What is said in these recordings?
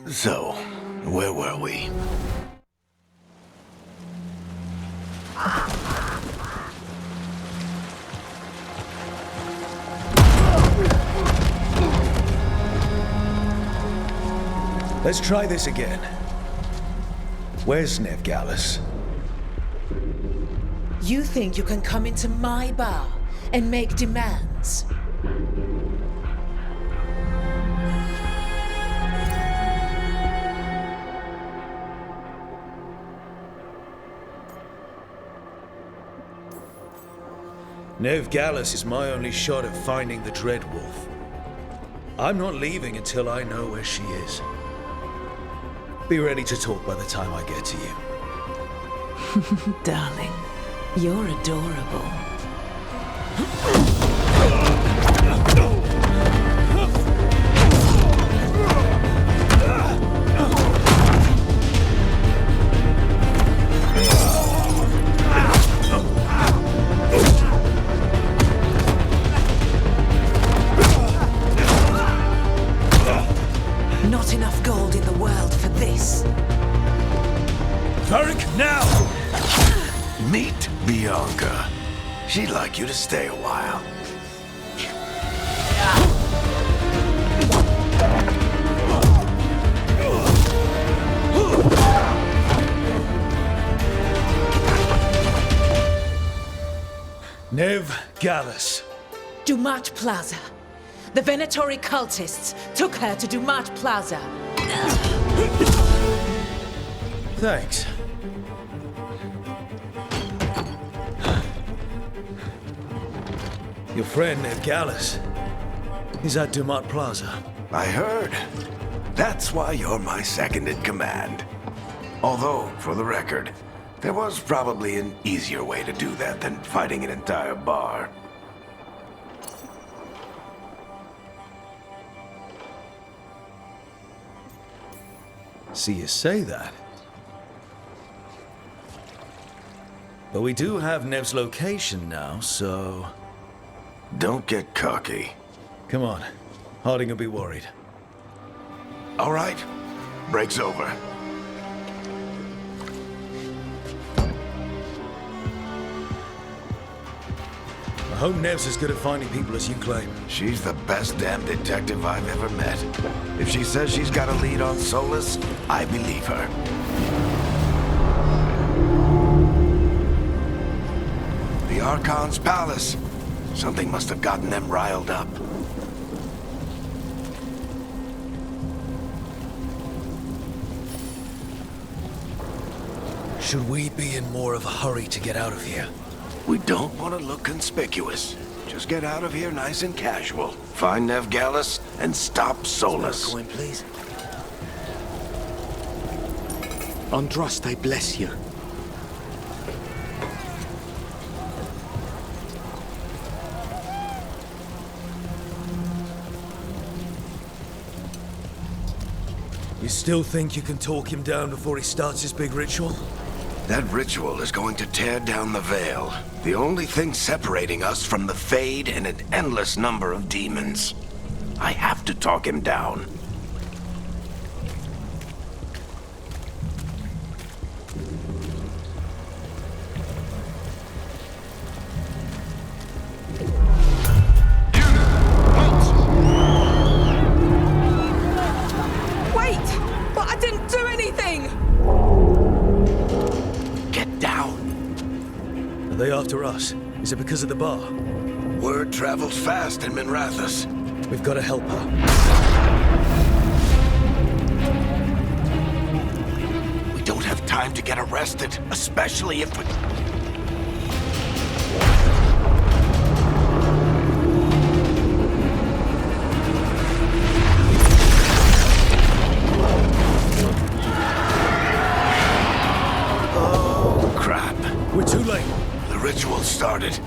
So, where were we? Let's try this again. Where's Nev Gallus? You think you can come into my bar and make demands? Nev Gallus is my only shot at finding the Dreadwolf. I'm not leaving until I know where she is. Be ready to talk by the time I get to you. Darling, you're adorable. Not enough gold in the world for this. Varric, now! Meet Bianca. She'd like you to stay a while. Nev Gallus. Dumat Plaza. The Venatori cultists took her to Dumat Plaza. Thanks. Your friend Nev Gallus is at Dumat Plaza. I heard. That's why you're my second in command. Although, for the record, there was probably an easier way to do that than fighting an entire bar. See you say that. But we do have Nev's location now, so... Don't get cocky. Come on. Harding will be worried. All right. Break's over. I hope Nev's as good at finding people as you claim. She's the best damn detective I've ever met. If she says she's got a lead on Solus, I believe her. The Archon's palace. Something must have gotten them riled up. Should we be in more of a hurry to get out of here? We don't want to look conspicuous. Just get out of here nice and casual. Find Nev Gallus and stop Solus. Coin, please. Andraste, bless you. You still think you can talk him down before he starts his big ritual? That ritual is going to tear down the veil. The only thing separating us from the Fade and an endless number of demons. I have to talk him down. Wait! But I didn't do anything! Get down. Are they after us? Is it because of the bar? Word travels fast in Minrathous. We've got to help her. We don't have time to get arrested, especially if we... Oh, crap. We're too late. The ritual started.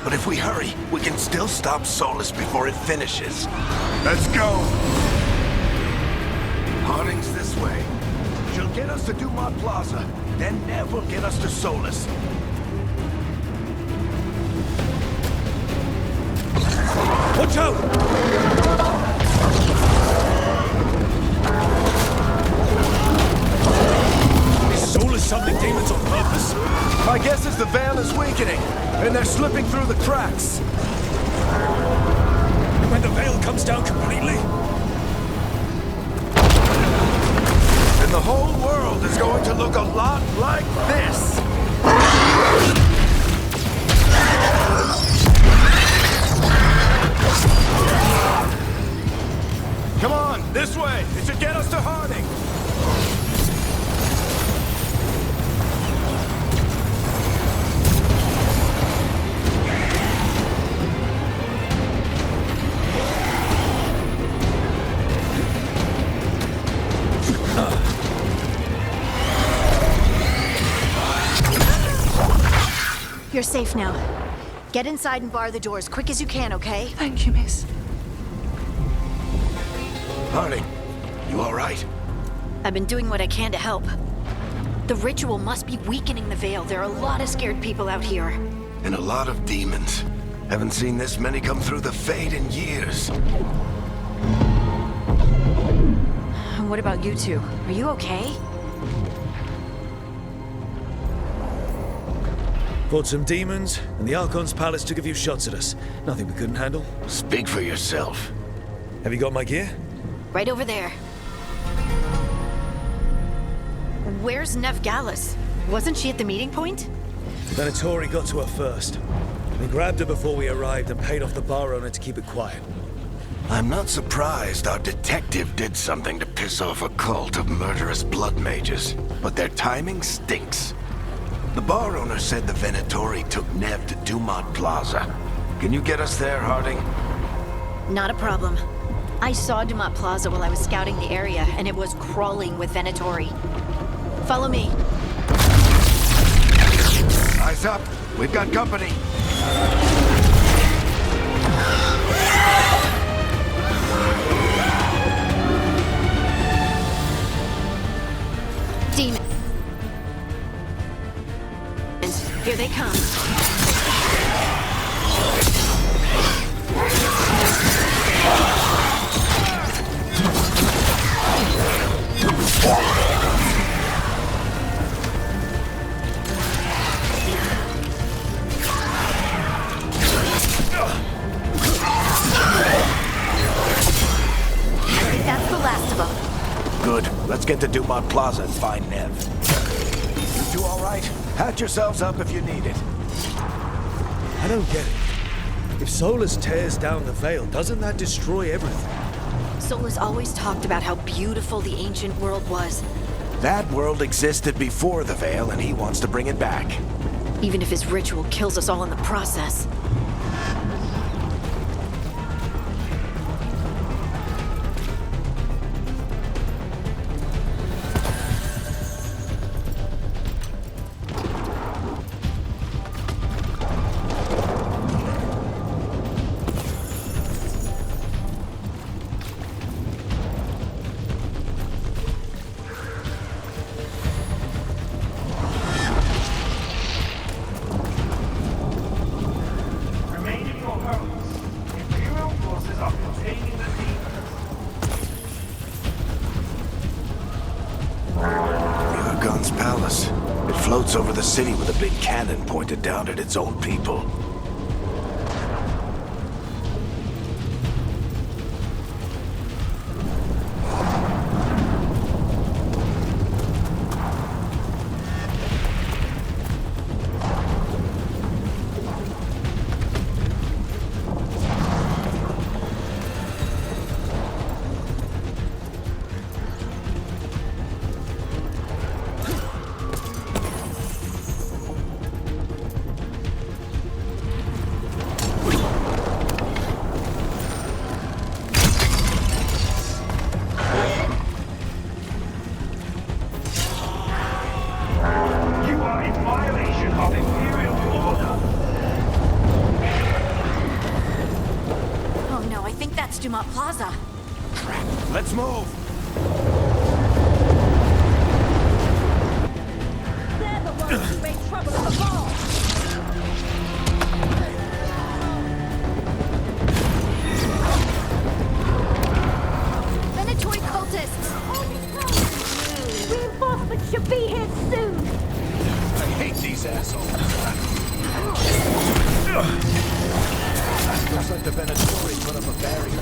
But if we hurry, we can still stop Solus before it finishes. Let's go! Harding's this way. She'll get us to Dumat Plaza. Then Nev will get us to Solus. Watch out! slipping through the cracks. When the veil comes down completely, And the whole world is going to look a lot like this. Come on, this way. It should get us to Harding. You're safe now. Get inside and bar the doors quick as you can, okay? Thank you, miss. Harding, you all right? I've been doing what I can to help. The ritual must be weakening the Veil. There are a lot of scared people out here. And a lot of demons. Haven't seen this many come through the Fade in years. What about you two? Are you okay? fought some demons, and the Archon's palace took a few shots at us. Nothing we couldn't handle. Speak for yourself. Have you got my gear? Right over there. Where's Nev Gallus? Wasn't she at the meeting point? Venatori got to her first. We grabbed her before we arrived and paid off the bar owner to keep it quiet. I'm not surprised our detective did something to piss off a cult of murderous blood mages, but their timing stinks. The bar owner said the Venatori took Nev to Dumont Plaza. Can you get us there, Harding? Not a problem. I saw Dumont Plaza while I was scouting the area, and it was crawling with Venatori. Follow me. Eyes up. We've got company. Demons. Here they come. I think that's the last of them. Good. Let's get to Dumont Plaza and find Nev. You two all right? Pat yourselves up if you need it. I don't get it. If Solus tears down the Veil, doesn't that destroy everything? Solus always talked about how beautiful the ancient world was, That world existed before the Veil, and he wants to bring it back. even if his ritual kills us all in the process. Remaining your homes. Imperial forces are containing the The Argon's palace. It floats over the city with a big cannon pointed down at its own people. You are in violation of Imperial order. Oh no, I think that's Dumont Plaza. Let's move! They're the ones who made trouble at the ball. Venatori cultists! Reinforcements should be here soon! I hate these assholes. Looks like the Venatori put up a barrier.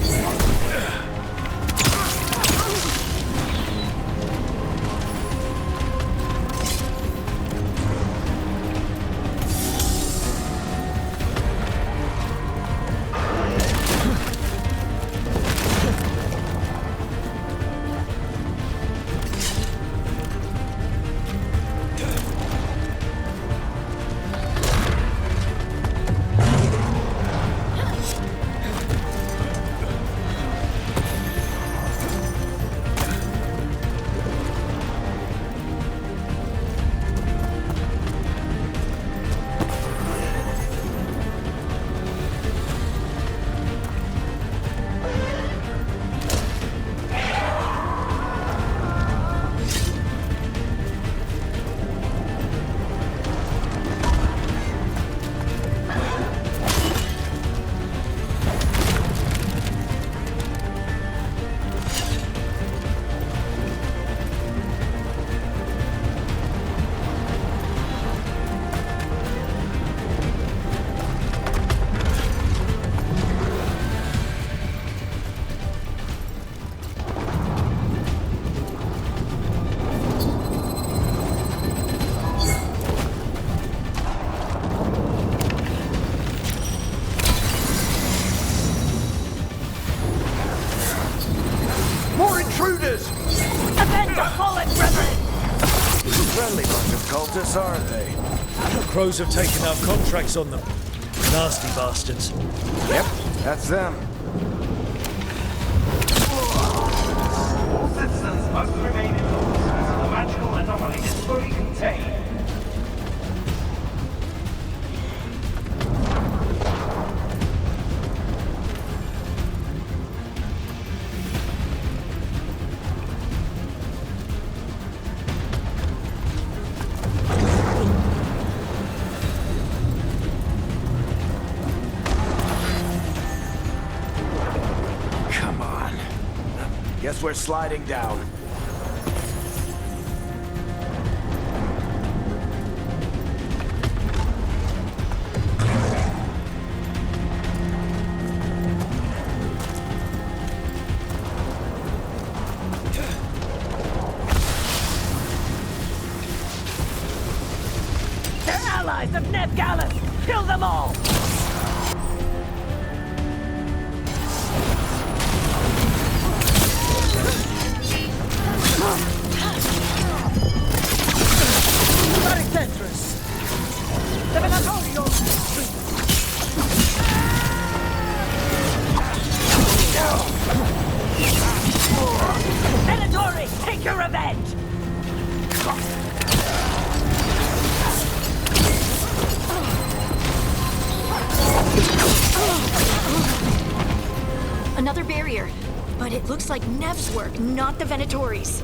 Friendly bunch of cultists, aren't they? The crows have taken our contracts on them. Nasty bastards. Yep, that's them. All citizens must remain indoors until the magical anomaly is fully contained. Guess we're sliding down. They're allies of Ned Gallus! Kill them all! Venatori, take your revenge! Another barrier. But it looks like Nev's work, not the Venatori's.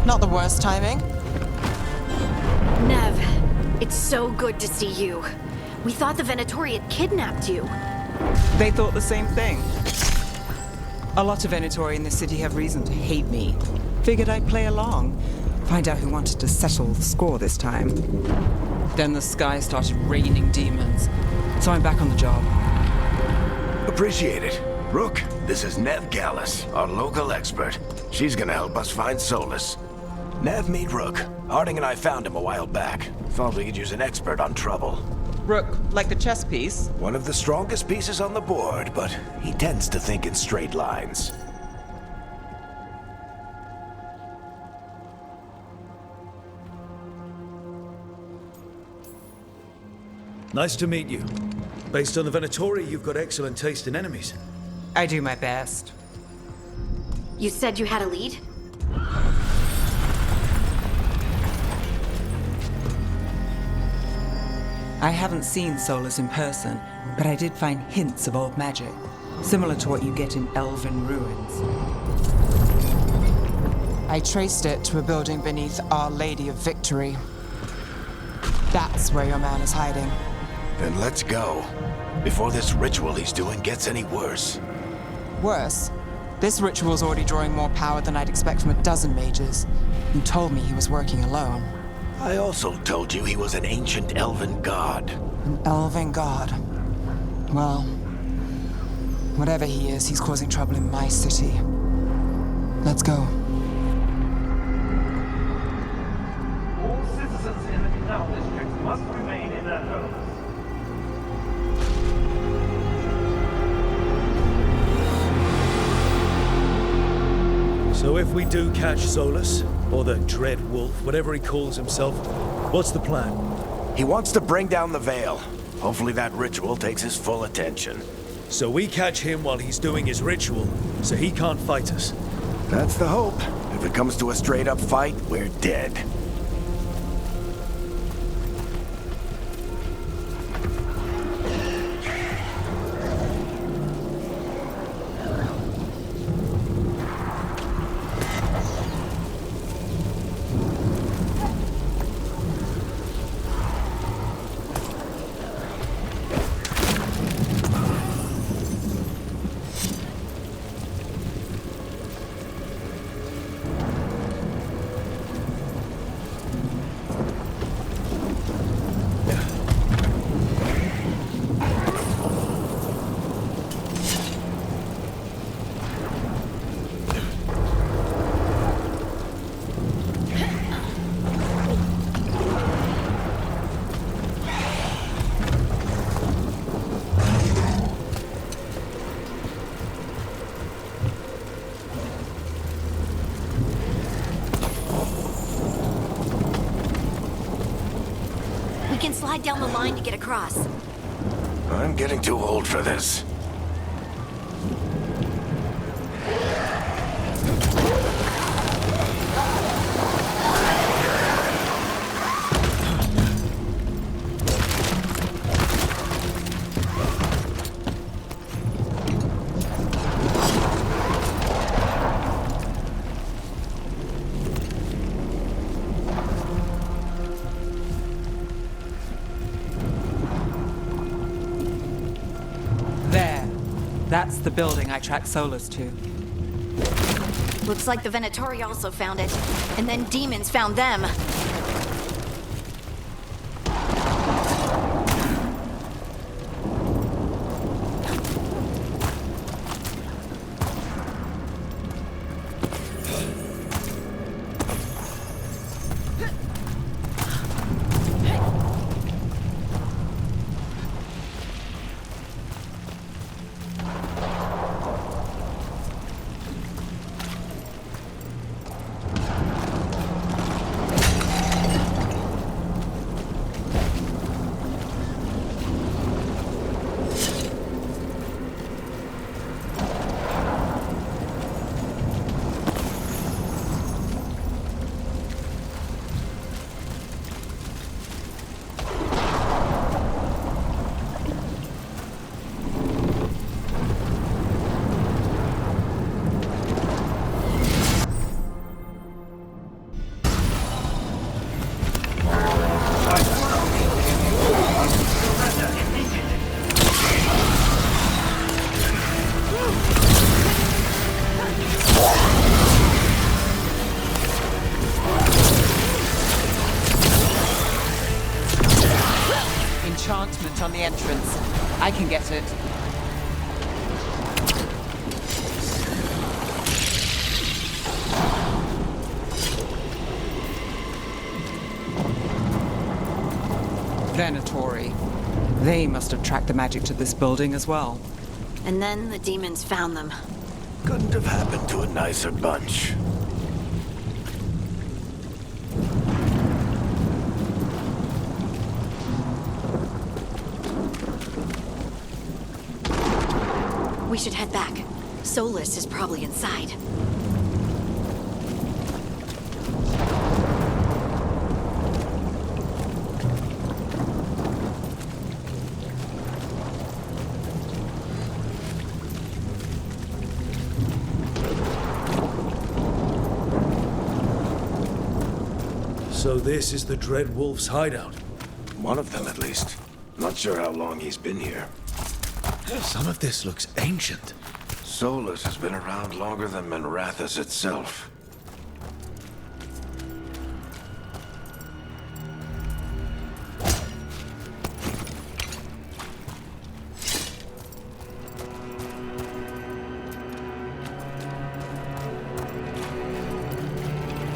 Not the worst timing. Nev, it's so good to see you. We thought the Venatori had kidnapped you. They thought the same thing. A lot of Venatori in the city have reason to hate me. Figured I'd play along. Find out who wanted to settle the score this time. Then the sky started raining demons. So I'm back on the job. Appreciate it. Rook, this is Nev Gallus, our local expert. She's gonna help us find Solus. Nev, meet Rook. Harding and I found him a while back. Thought we could use an expert on trouble. Rook, like the chess piece? One of the strongest pieces on the board, but he tends to think in straight lines. Nice to meet you. Based on the Venatori, you've got excellent taste in enemies. I do my best. You said you had a lead? I haven't seen Solus in person, but I did find hints of old magic, similar to what you get in elven ruins. I traced it to a building beneath Our Lady of Victory. That's where your man is hiding. Then let's go. Before this ritual he's doing gets any worse. Worse, this ritual's already drawing more power than I'd expect from a dozen mages. You told me he was working alone. I also told you he was an ancient elven god. An elven god. Well, whatever he is, he's causing trouble in my city. Let's go. All citizens in the Canal District must remain in their homes. So if we do catch Solus, or the Dread Wolf, whatever he calls himself, what's the plan? He wants to bring down the Veil. Hopefully that ritual takes his full attention. So we catch him while he's doing his ritual, so he can't fight us. That's the hope. If it comes to a straight-up fight, we're dead. We can slide down the line to get across. I'm getting too old for this. That's the building I tracked Solus to. Looks like the Venatori also found it. And then demons found them. Enchantment on the entrance. I can get it. Venatori. They must have tracked the magic to this building as well. And then the demons found them. Couldn't have happened to a nicer bunch. We should head back. Solus is probably inside. So this is the Dread Wolf's hideout. One of them, at least. Not sure how long he's been here. Some of this looks ancient. Solus has been around longer than Minrathous itself.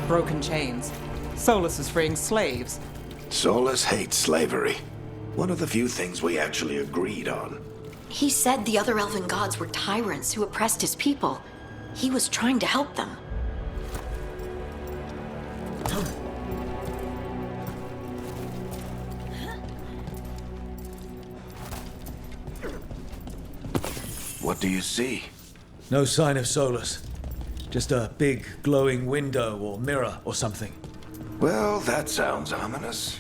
Broken chains. Solus is freeing slaves. Solus hates slavery. One of the few things we actually agreed on. He said the other elven gods were tyrants who oppressed his people. He was trying to help them. What do you see? No sign of Solus. Just a big glowing window or mirror or something. Well, that sounds ominous.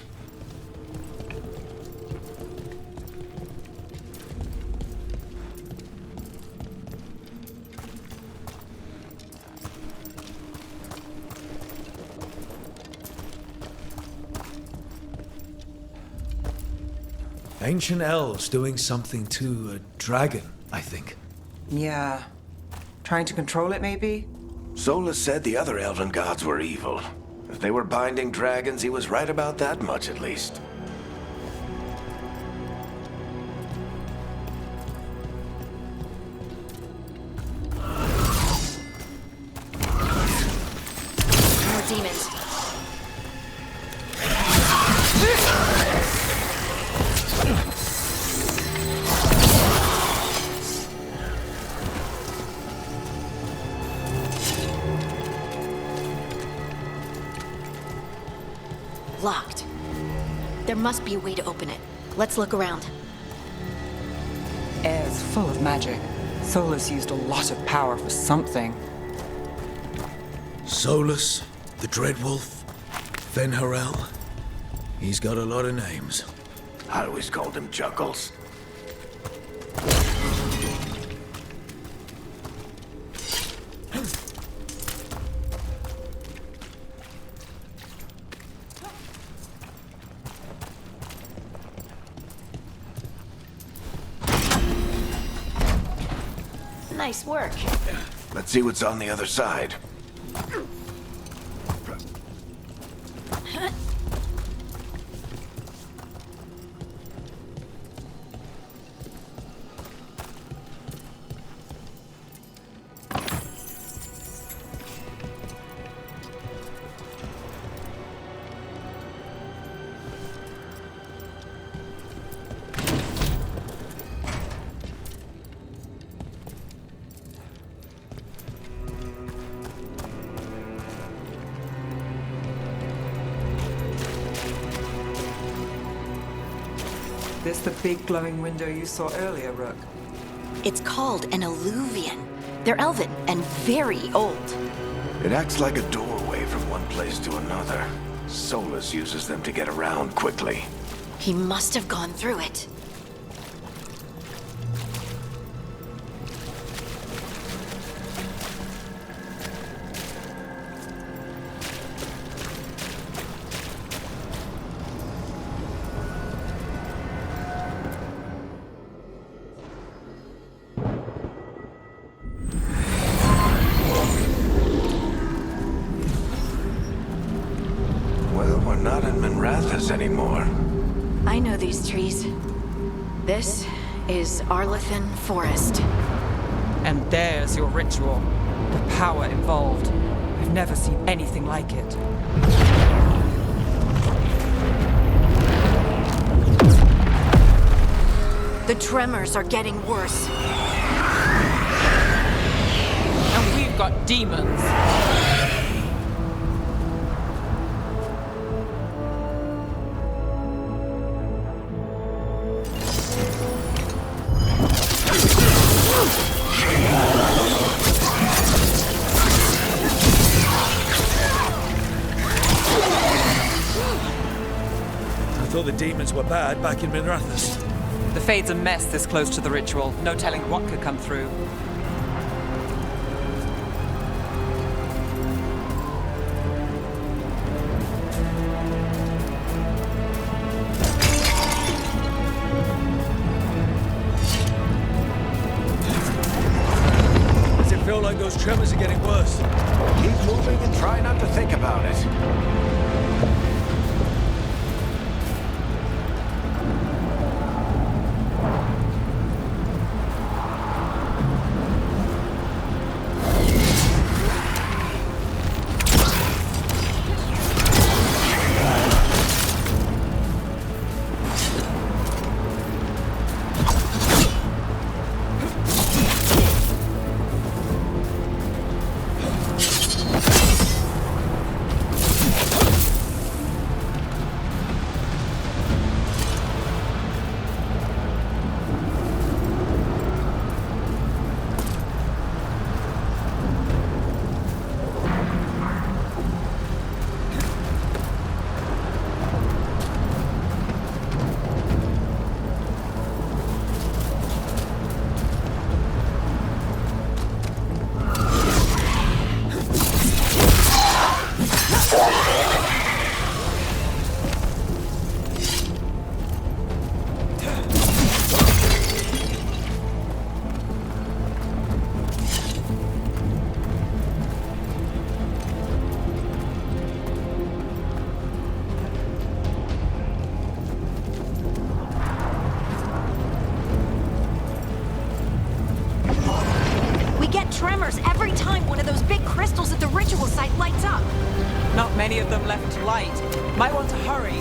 Ancient elves doing something to a dragon, I think. Yeah. Trying to control it, maybe? Solus said the other elven gods were evil. If they were binding dragons, he was right about that much at least. More demons. Locked. There must be a way to open it. Let's look around. Air's full of magic. Solus used a lot of power for something. Solus, the Dread Wolf, Fen'Harel. He's got a lot of names. I always called him Chuckles. Nice work. Let's see what's on the other side. This the big glowing window you saw earlier, Rook? It's called an alluvian. They're elven and very old. It acts like a doorway from one place to another. Solus uses them to get around quickly. He must have gone through it. Well, we're not in Minrathous anymore. I know these trees. This is Arlathan Forest. And there's your ritual. The power involved. I've never seen anything like it. The tremors are getting worse. And we've got demons. I thought the demons were bad back in Minrathous. The Fade's a mess this close to the ritual. No telling what could come through. those tremors are getting worse. Keep moving and try not to think about it. Tremors every time one of those big crystals at the ritual site lights up. Not many of them left to light. Might want to hurry.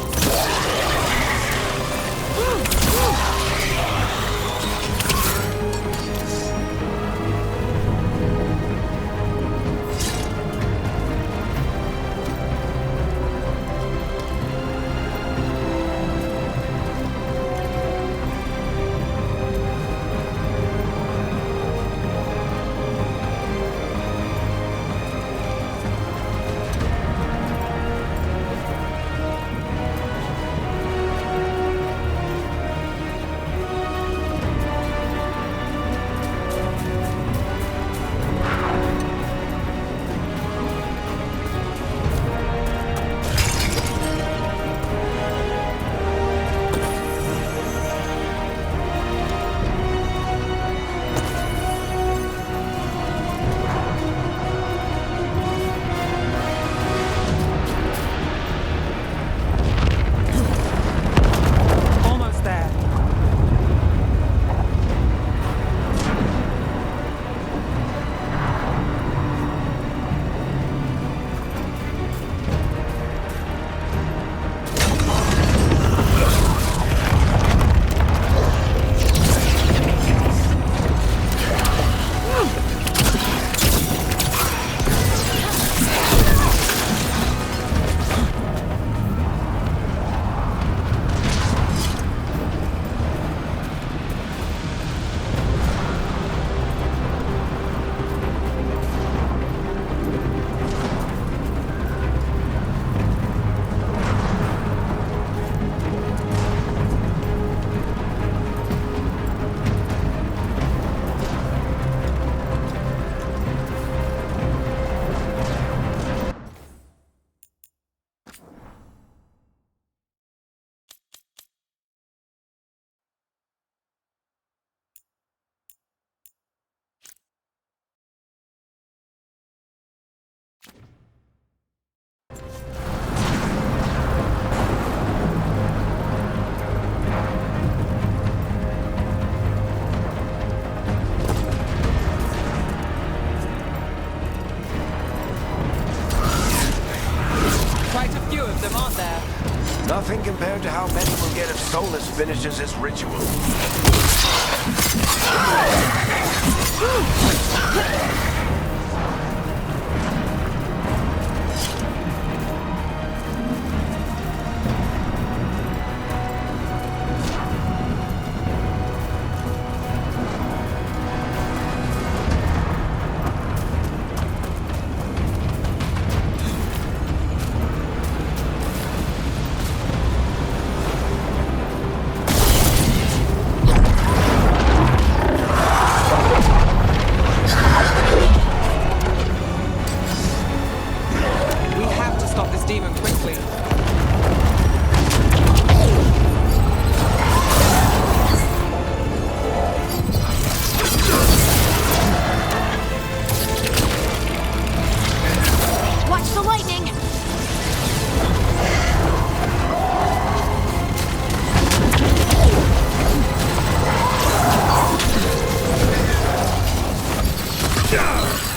Nothing compared to how many we'll get if Solus finishes his ritual.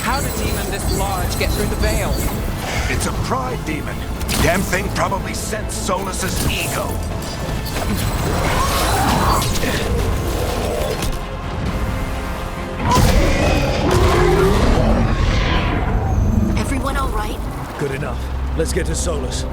How did a demon this large get through the veil? It's a pride demon. Damn thing probably sensed Solus's ego. Everyone all right? Good enough. Let's get to Solus.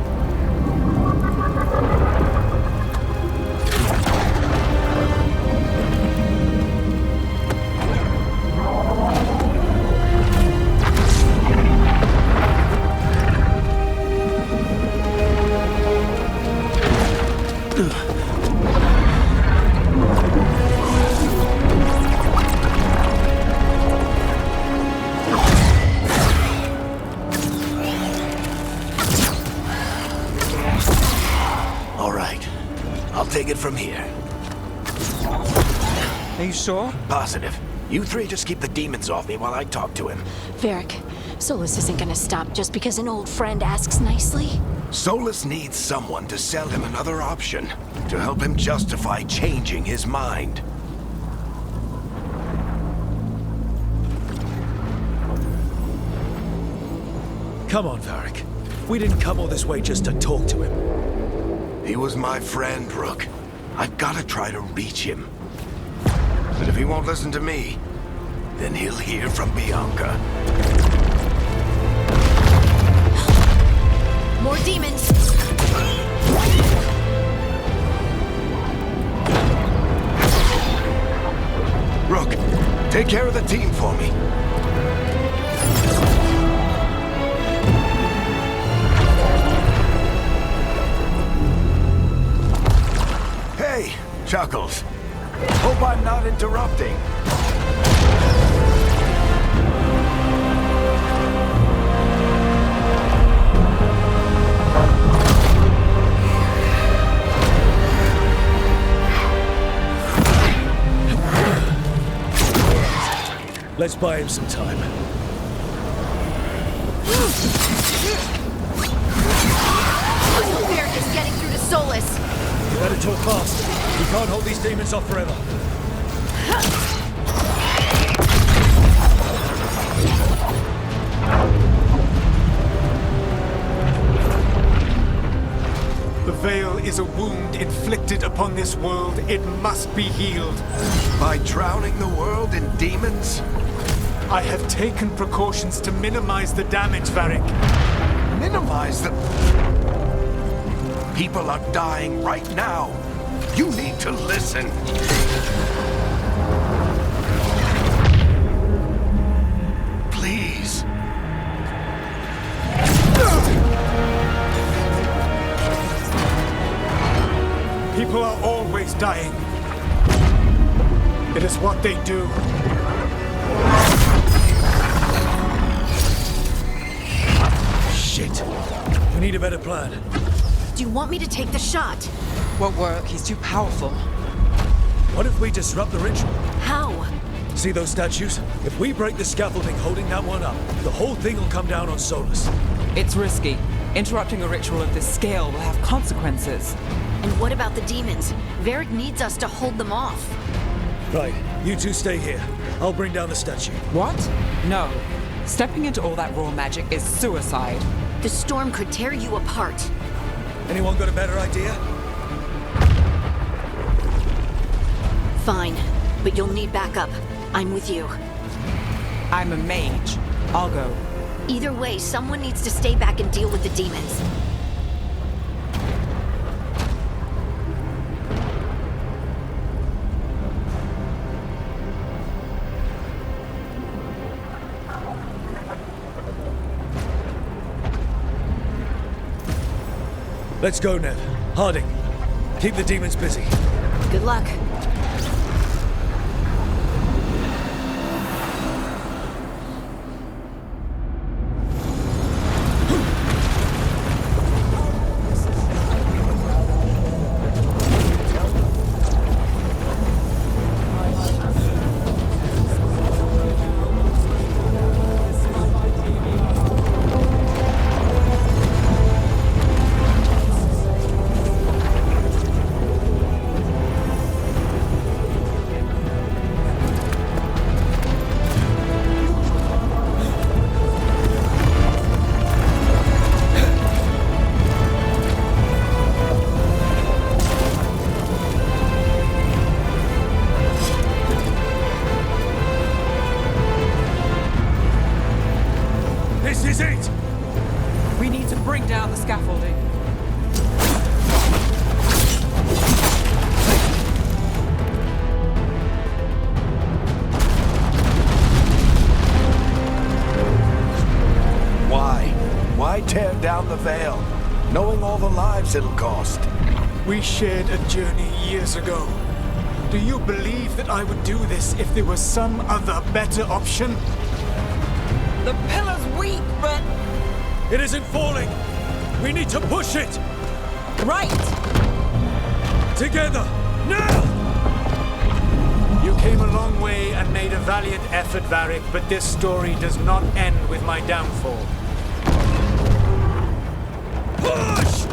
All right. I'll take it from here. Are you sure? Positive. You three just keep the demons off me while I talk to him. Varric, Solus isn't gonna stop just because an old friend asks nicely. Solus needs someone to sell him another option, to help him justify changing his mind. Come on, Varric. We didn't come all this way just to talk to him. He was my friend, Rook. I've gotta try to reach him. But if he won't listen to me, then he'll hear from Bianca. More demons! Rook, take care of the team for me. Hey, Chuckles. Hope I'm not interrupting. Let's buy him some time. Varric is getting through to Solus! You better talk fast. We can't hold these demons off forever. The veil is a wound inflicted upon this world. It must be healed. By drowning the world in demons? I have taken precautions to minimize the damage, Varric. Minimize the... People are dying right now. You need to listen. Please. People are always dying. It is what they do. Shit. We need a better plan. Do you want me to take the shot? Won't work. He's too powerful. What if we disrupt the ritual? How? See those statues? If we break the scaffolding holding that one up, the whole thing will come down on Solus. It's risky. Interrupting a ritual of this scale will have consequences. And what about the demons? Varric needs us to hold them off. Right, you two stay here. I'll bring down the statue. What? No. Stepping into all that raw magic is suicide. The storm could tear you apart. Anyone got a better idea? Fine, but you'll need backup. I'm with you. I'm a mage. I'll go. Either way, someone needs to stay back and deal with the demons. Let's go, Nev. Harding, keep the demons busy. Good luck. tear down the Veil, knowing all the lives it'll cost. We shared a journey years ago. Do you believe that I would do this if there was some other better option? The pillar's weak, but... It isn't falling! We need to push it! Right! Together! Now! You came a long way and made a valiant effort, Varric, but this story does not end with my downfall. Push!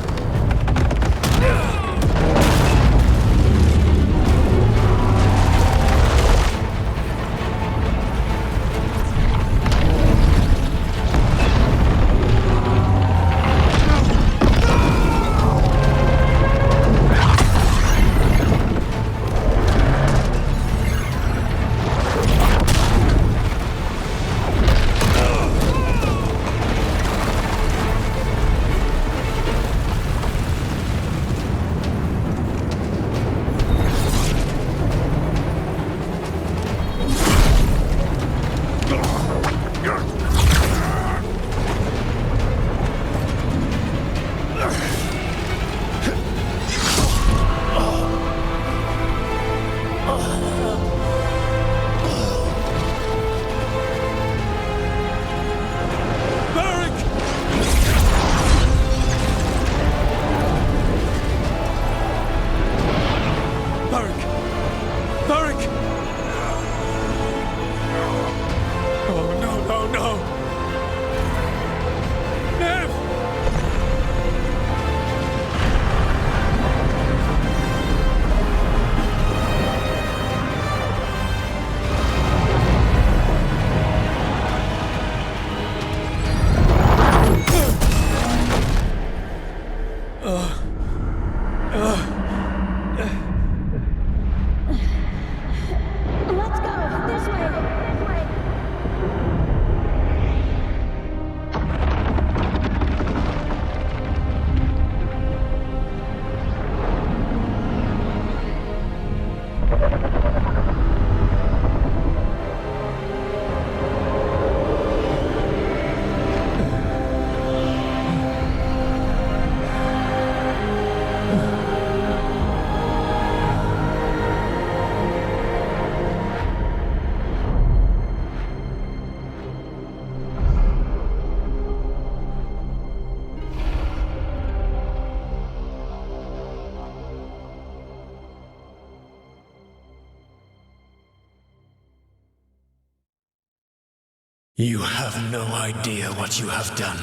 You have no idea what you have done.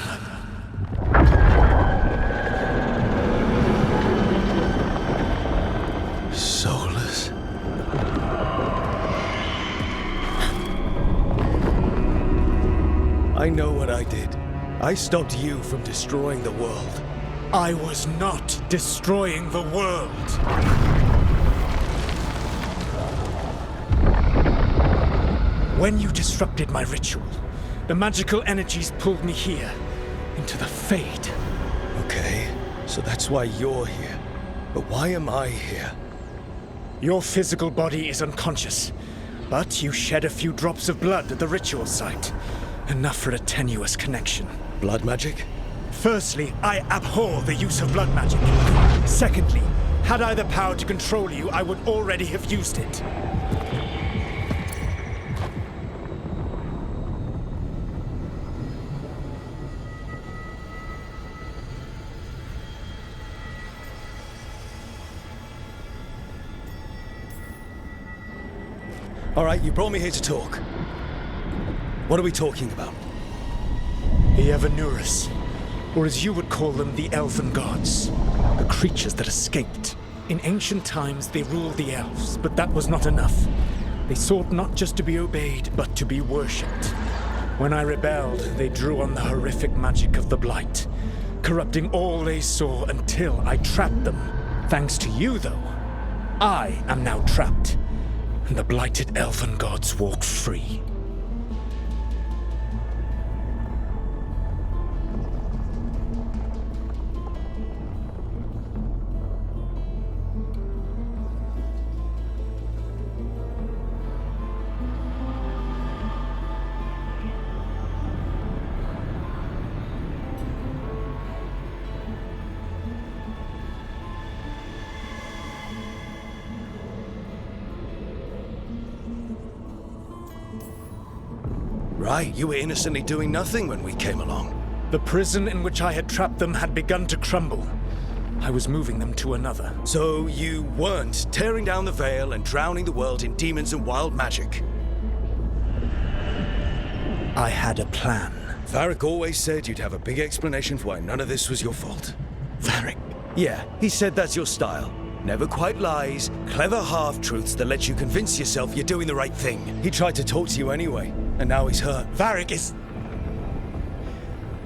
Soulless. I know what I did. I stopped you from destroying the world. I was not destroying the world. When you disrupted my ritual, the magical energies pulled me here, into the Fade. Okay, so that's why you're here. But why am I here? Your physical body is unconscious, but you shed a few drops of blood at the ritual site. Enough for a tenuous connection. Blood magic? Firstly, I abhor the use of blood magic. Secondly, had I the power to control you, I would already have used it. All right, you brought me here to talk. What are we talking about? The Evanurus, or as you would call them, the Elven Gods. The creatures that escaped. In ancient times, they ruled the elves, but that was not enough. They sought not just to be obeyed, but to be worshipped. When I rebelled, they drew on the horrific magic of the Blight, corrupting all they saw until I trapped them. Thanks to you, though, I am now trapped, and the blighted Elven Gods walk free. Right, you were innocently doing nothing when we came along. The prison in which I had trapped them had begun to crumble. I was moving them to another. So you weren't tearing down the veil and drowning the world in demons and wild magic. I had a plan. Varric always said you'd have a big explanation for why none of this was your fault. Varric. Yeah, he said that's your style. Never quite lies, clever half-truths that let you convince yourself you're doing the right thing. He tried to talk to you anyway, and now he's hurt. Varric is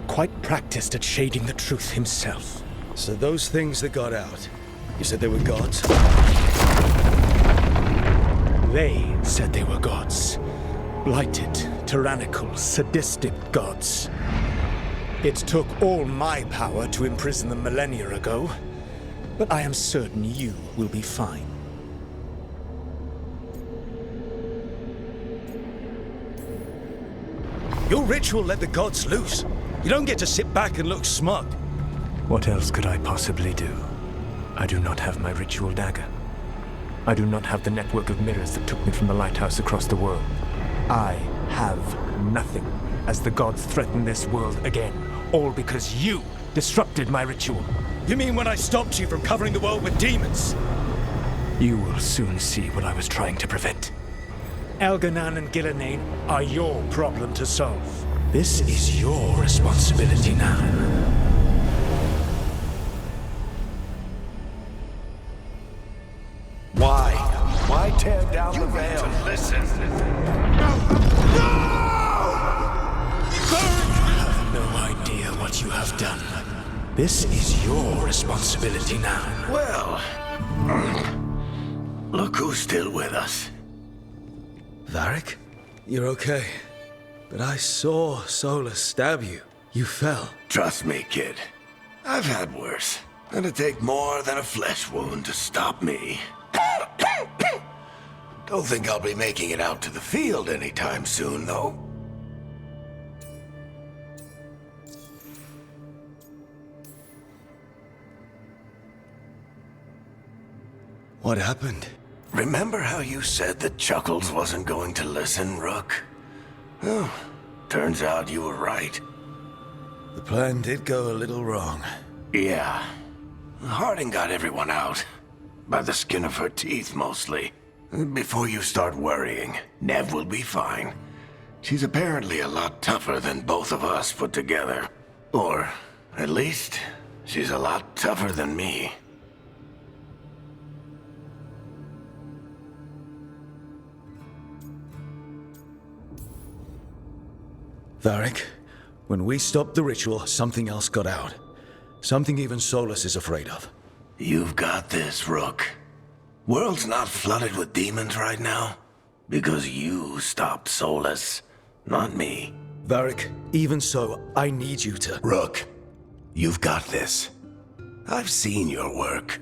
quite practiced at shading the truth himself. So those things that got out, you said they were gods? They said they were gods. Blighted, tyrannical, sadistic gods. It took all my power to imprison them millennia ago, but I am certain you will be fine. Your ritual let the gods loose. You don't get to sit back and look smug. What else could I possibly do? I do not have my ritual dagger. I do not have the network of mirrors that took me from the lighthouse across the world. I have nothing as the gods threaten this world again, all because you disrupted my ritual. You mean when I stopped you from covering the world with demons? You will soon see what I was trying to prevent. Elganan and Gillenane are your problem to solve. This is your responsibility now. Why? Why tear down the veil? Listen. You have no idea what you have done. This is your responsibility now. Well, look who's still with us. Varric? You're okay. But I saw Solus stab you. You fell. Trust me, kid. I've had worse. It'd take more than a flesh wound to stop me. Don't think I'll be making it out to the field anytime soon, though. What happened? Remember how you said that Chuckles wasn't going to listen, Rook? Oh, turns out you were right. The plan did go a little wrong. Yeah. Harding got everyone out. By the skin of her teeth, mostly. Before you start worrying, Nev will be fine. She's apparently a lot tougher than both of us put together. Or, at least, she's a lot tougher than me. Varric, when we stopped the ritual, something else got out. Something even Solus is afraid of. You've got this, Rook. World's not flooded with demons right now. Because you stopped Solus, not me. Varric, even so, I need you to... Rook, you've got this. I've seen your work.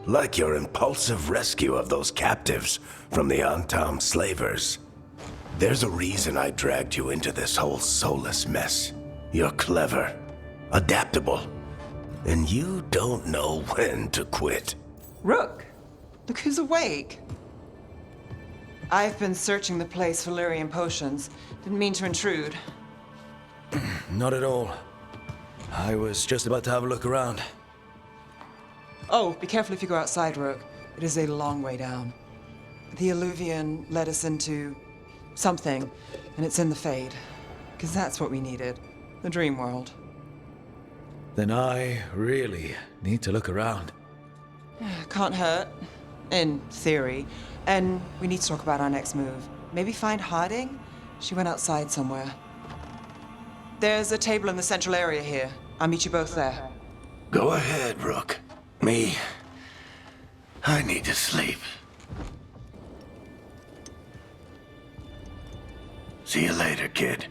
Like your impulsive rescue of those captives from the Antam slavers. There's a reason I dragged you into this whole Solus mess. You're clever, adaptable, and you don't know when to quit. Rook, look who's awake. I've been searching the place for Lyrian potions. Didn't mean to intrude. Not at all. I was just about to have a look around. Oh, be careful if you go outside, Rook. It is a long way down. The Illuvian led us into something, and it's in the Fade. Because that's what we needed. The dream world. Then I really need to look around. Can't hurt. In theory. And we need to talk about our next move. Maybe find Harding? She went outside somewhere. There's a table in the central area here. I'll meet you both there. Go ahead, Rook. Me, I need to sleep. See you later, kid.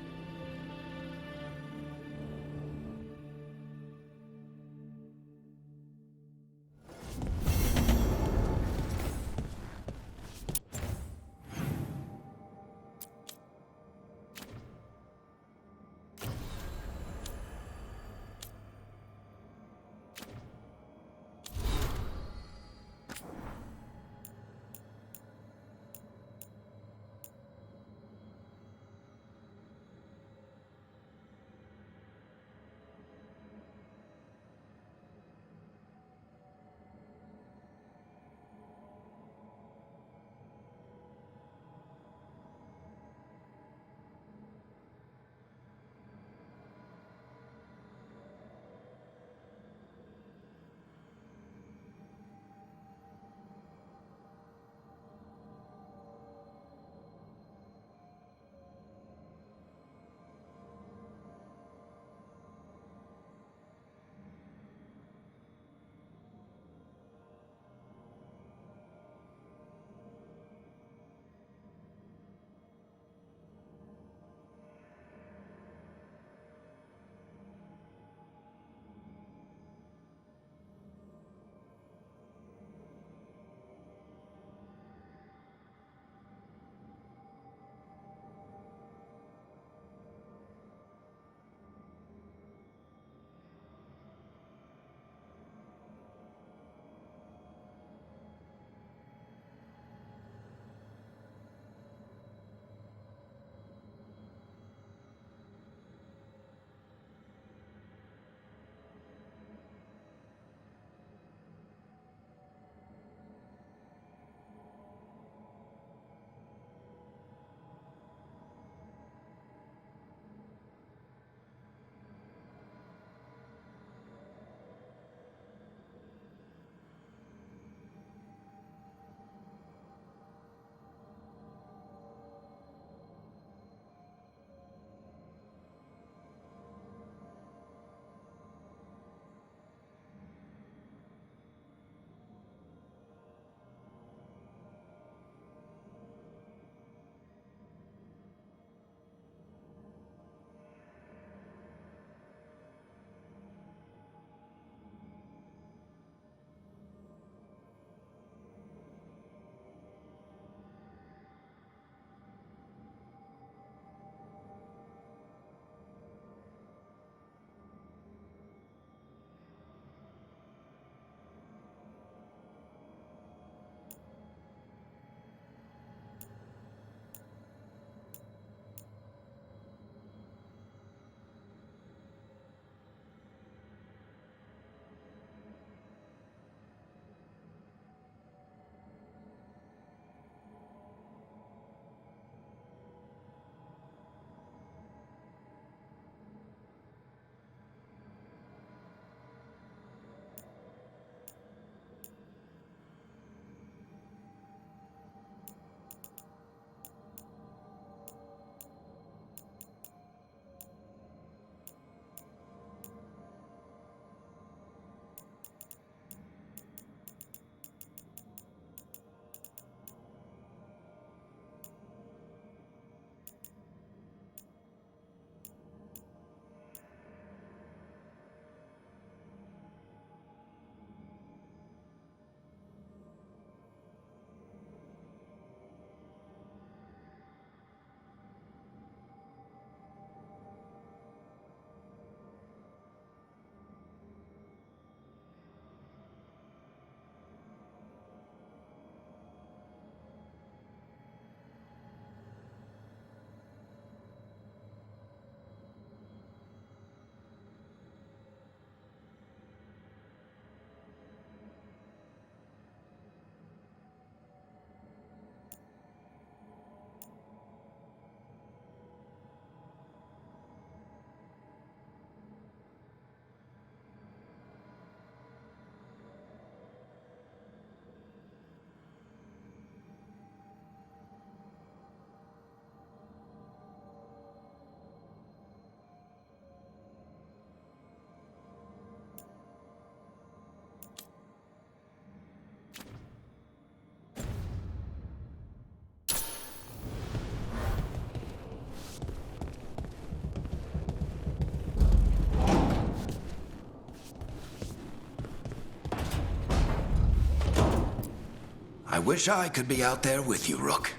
wish I could be out there with you, Rook.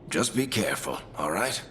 Just be careful, all right?